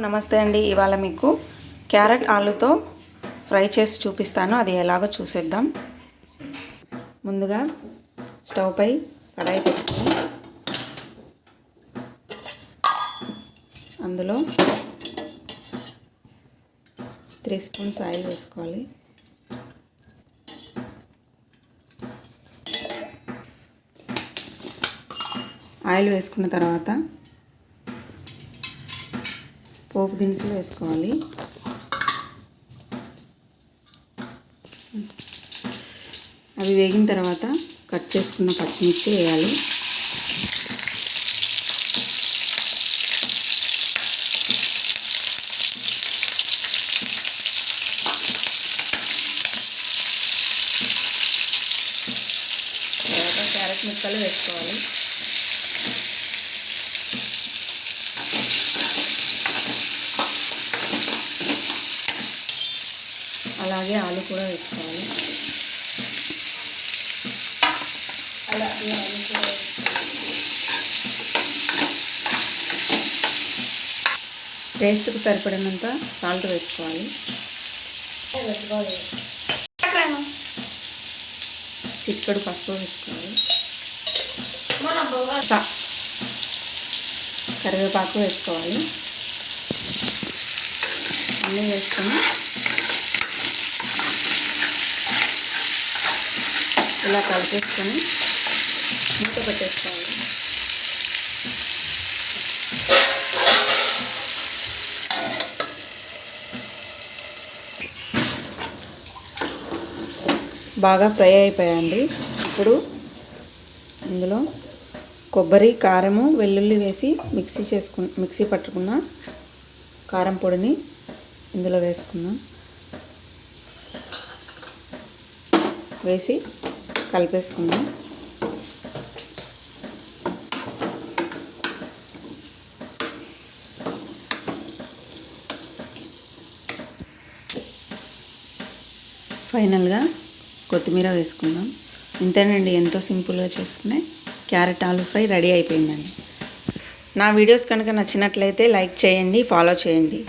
నమస్తే అండి. ఇవాళ మీకు క్యారెట్ ఆలుతో ఫ్రై చేసి చూపిస్తాను. అది ఎలాగో చూసేద్దాం. ముందుగా స్టవ్ పై కడాయి పెట్టుకొని అందులో 3 స్పూన్స్ ఆయిల్ వేసుకోవాలి. ఆయిల్ వేసుకున్న తర్వాత పోపు దినుసులు వేసుకోవాలి. అవి వేగిన తర్వాత కట్ చేసుకున్న పచ్చిమిర్చి వేయాలి. తర్వాత క్యారెట్ ముక్కలు వేసుకోవాలి. అలాగే ఆలు కూడా వేసుకోవాలి. టేస్ట్కి సరిపడినంత సాల్ట్ వేసుకోవాలి. చిటికెడు పసుపు వేసుకోవాలి. కరివేపాకు వేసుకోవాలి. అన్నీ వేసుకొని ఇలా కలిపేసుకొని మూత పెట్టేసుకోవాలి. బాగా ఫ్రై అయిపోయాయండి. ఇప్పుడు ఇందులో కొబ్బరి, కారము, వెల్లుల్లి వేసి మిక్సీ పట్టుకున్న కారం పొడిని ఇందులో వేసుకుందాం. వేసి కలిపేసుకుందాం. ఫైనల్గా కొత్తిమీర వేసుకుందాం. ఇంతేనండి, ఎంతో సింపుల్గా చేసుకునే క్యారెట్ ఆలు ఫ్రై రెడీ అయిపోయిందండి. నా వీడియోస్ కనుక నచ్చినట్లయితే లైక్ చేయండి, ఫాలో చేయండి.